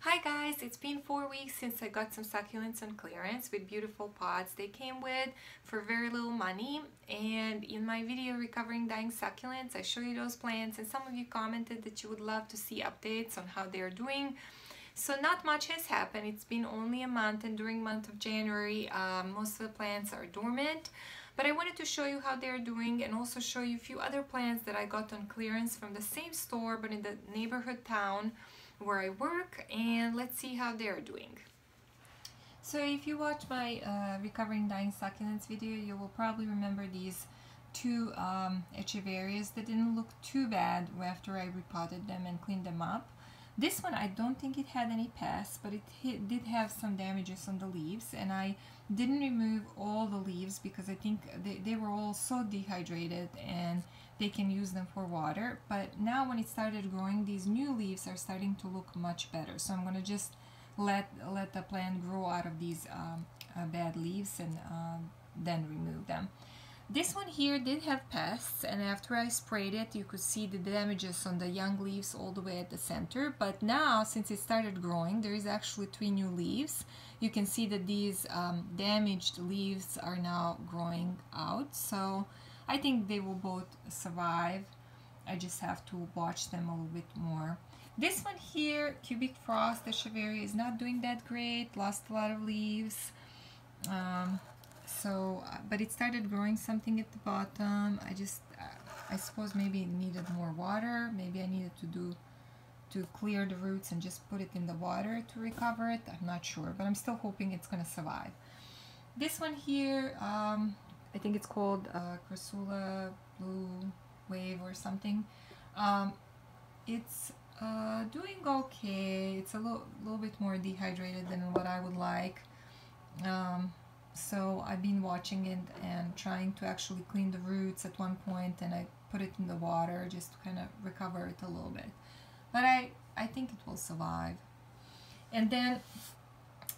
Hi guys, it's been 4 weeks since I got some succulents on clearance with beautiful pots they came with for very little money, and in my video Recovering Dying Succulents I show you those plants, and some of you commented that you would love to see updates on how they're doing. So not much has happened. It's been only a month, and during month of January most of the plants are dormant. But I wanted to show you how they're doing and also show you a few other plants that I got on clearance from the same store but in the neighborhood town where I work, and let's see how they're doing. So if you watch my Recovering Dying Succulents video, you will probably remember these two echeverias that didn't look too bad after I repotted them and cleaned them up. This one, I don't think it had any pests, but it did have some damages on the leaves, and I didn't remove all the leaves because I think they were all so dehydrated and they can use them for water. But now when it started growing, these new leaves are starting to look much better. So I'm going to just let the plant grow out of these bad leaves and then remove them. This one here did have pests, and after I sprayed it you could see the damages on the young leaves all the way at the center. But now, since it started growing, there is actually 3 new leaves. You can see that these damaged leaves are now growing out, so I think they will both survive. I just have to watch them a little bit more. This one here, Cubic Frost, the Echeveria, is not doing that great, lost a lot of leaves. But it started growing something at the bottom. I suppose maybe it needed more water. Maybe I needed to clear the roots and just put it in the water to recover it. I'm not sure, but I'm still hoping it's gonna survive. This one here, I think it's called Crassula Blue Wave or something. It's doing okay. It's a little bit more dehydrated than what I would like. So I've been watching it and trying to actually clean the roots at one point, and I put it in the water just to kind of recover it a little bit. But I think it will survive. And then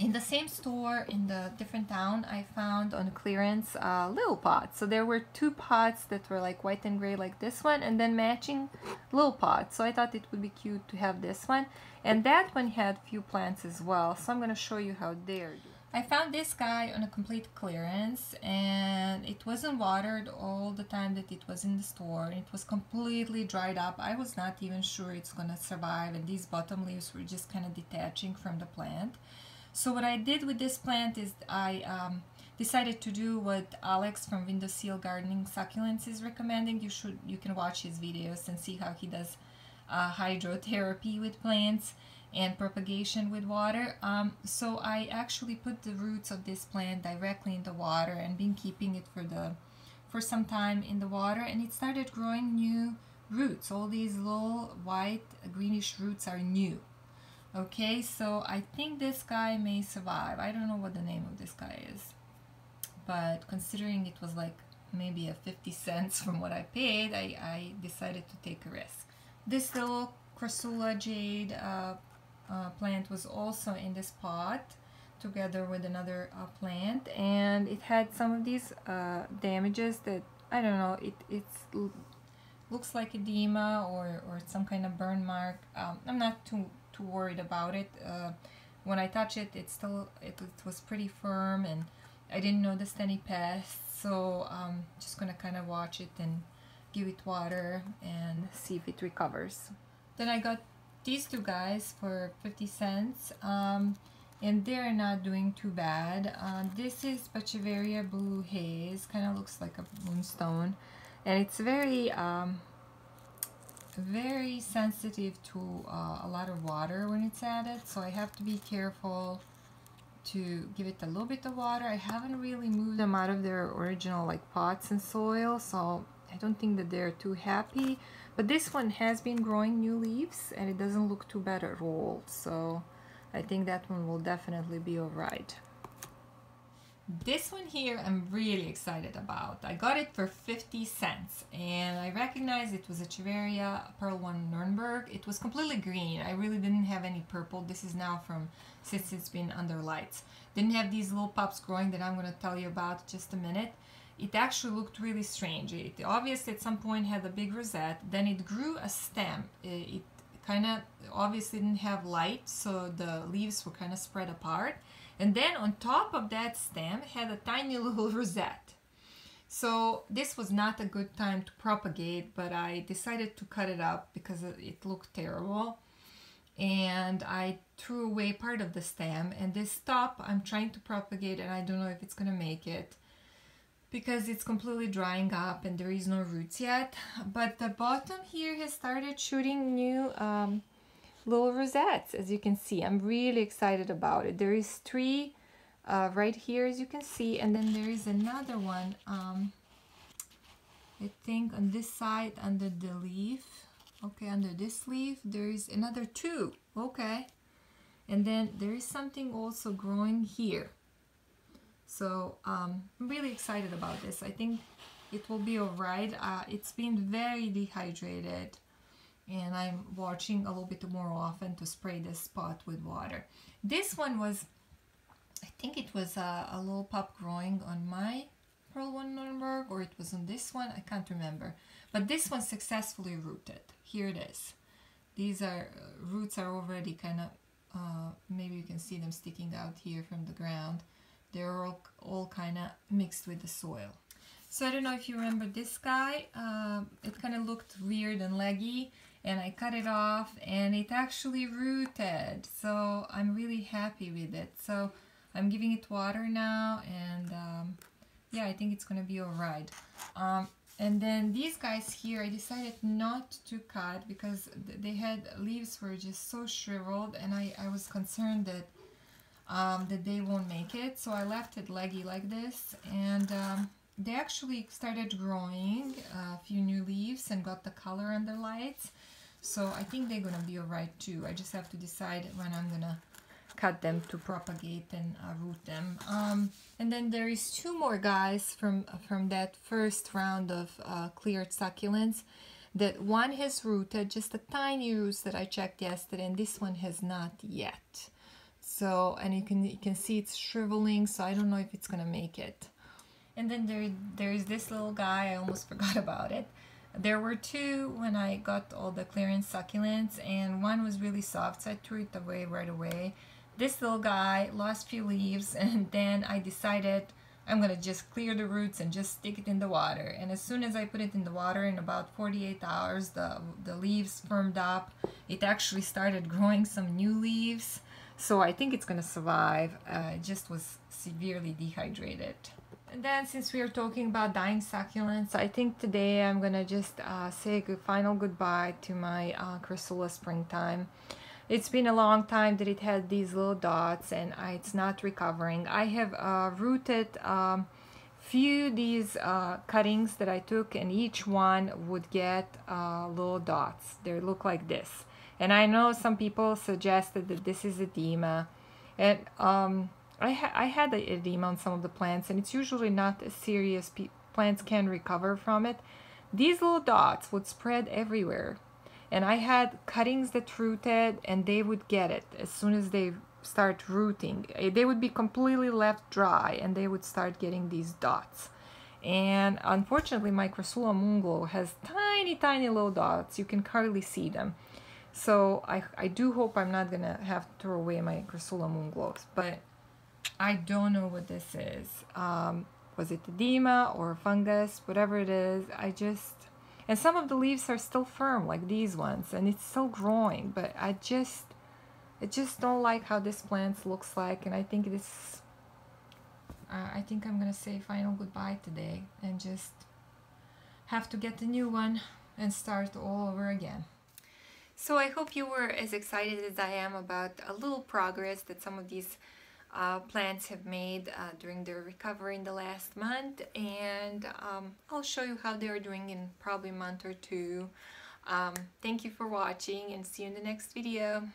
in the same store in the different town, I found on clearance little pots. So there were 2 pots that were like white and gray like this one, and then matching little pots. So I thought it would be cute to have this one. And that one had few plants as well. So I'm going to show you how they're doing. I found this guy on a complete clearance, and it wasn't watered all the time that it was in the store. It was completely dried up. I was not even sure it's going to survive, and these bottom leaves were just kind of detaching from the plant. So what I did with this plant is I decided to do what Alex from Windowsill Gardening Succulents is recommending. You can watch his videos and see how he does hydrotherapy with plants and propagation with water. So I actually put the roots of this plant directly in the water and been keeping it for some time in the water, and it started growing new roots. All these little white greenish roots are new. Okay, so I think this guy may survive. I don't know what the name of this guy is, but considering it was like maybe a 50 cents from what I paid, I decided to take a risk. This little Crassula Jade plant was also in this pot together with another plant, and it had some of these damages that, I don't know, it looks like edema or some kind of burn mark. I'm not too worried about it. When I touch it, it was pretty firm, and I didn't notice any pests, so I'm just gonna kind of watch it and give it water and see if it recovers. Then I got these 2 guys for 50 cents, and they're not doing too bad. This is Echeveria Blue Haze, kind of looks like a moonstone, and it's very very sensitive to a lot of water when it's added, so I have to be careful to give it a little bit of water. I haven't really moved them out of their original like pots and soil, so I don't think that they're too happy. But this one has been growing new leaves, and it doesn't look too bad at all, so I think that one will definitely be alright. This one here I'm really excited about. I got it for 50 cents, and I recognized it was Echeveria Pearl 1 Nuremberg. It was completely green. I really didn't have any purple. This is now from since it's been under lights. Didn't have these little pups growing that I'm going to tell you about in just a minute. It actually looked really strange. It obviously at some point had a big rosette, then it grew a stem. It kind of obviously didn't have light, so the leaves were kind of spread apart. And then on top of that stem had a tiny little rosette. So this was not a good time to propagate, but I decided to cut it up because it looked terrible. And I threw away part of the stem, and this top I'm trying to propagate, and I don't know if it's gonna make it because it's completely drying up and there is no roots yet. But the bottom here has started shooting new little rosettes, as you can see. I'm really excited about it. There is 3 right here, as you can see, and then there is another one, I think on this side under the leaf. Okay, under this leaf there is another 2. Okay, and then there is something also growing here. So I'm really excited about this. I think it will be alright. It's been very dehydrated, and I'm watching a little bit more often to spray this spot with water. This one was, I think it was a little pup growing on my Pearl 1 Nuremberg, or it was on this one, I can't remember. But this one successfully rooted. Here it is. These are roots are already kind of, maybe you can see them sticking out here from the ground. They're all kind of mixed with the soil. So I don't know if you remember this guy. It kind of looked weird and leggy, and I cut it off and it actually rooted. So I'm really happy with it. So I'm giving it water now, and yeah, I think it's gonna be alright. And then these guys here, I decided not to cut because they had leaves were just so shriveled, and I was concerned that that they won't make it, so I left it leggy like this. And they actually started growing a few new leaves and got the color and the lights, so I think they're gonna be alright too. I just have to decide when I'm gonna cut them to propagate and root them. And then there is 2 more guys from that first round of cleared succulents. That one has rooted, just a tiny roots that I checked yesterday, and this one has not yet. So, and you can see it's shriveling, so I don't know if it's gonna make it. And then there's this little guy, I almost forgot about it. There were 2 when I got all the clearance succulents, and one was really soft, so I threw it away right away. This little guy lost few leaves, and then I decided I'm gonna just clear the roots and just stick it in the water. And as soon as I put it in the water, in about 48 hours, the leaves firmed up. It actually started growing some new leaves. So I think it's gonna survive. It just was severely dehydrated. And then, since we are talking about dying succulents, I think today I'm gonna just say a final goodbye to my Crassula Springtime. It's been a long time that it had these little dots, and it's not recovering. I have rooted few these cuttings that I took, and each one would get little dots. They look like this. And I know some people suggested that this is edema, and I had the edema on some of the plants, and it's usually not as serious. Plants can recover from it. These little dots would spread everywhere, and I had cuttings that rooted, and they would get it as soon as they start rooting. They would be completely left dry, and they would start getting these dots. And unfortunately, my Crassula munglo has tiny little dots. You can hardly see them. So I do hope I'm not gonna have to throw away my Crassula munglos, but I don't know what this is. Was it edema or fungus? Whatever it is, and some of the leaves are still firm, like these ones, and it's still growing. But I just don't like how this plant looks like, and I think I think I'm gonna say final goodbye today and just have to get a new one and start all over again. So I hope you were as excited as I am about a little progress that some of these plants have made during their recovery in the last month, and I'll show you how they are doing in probably a month or 2. Thank you for watching, and see you in the next video.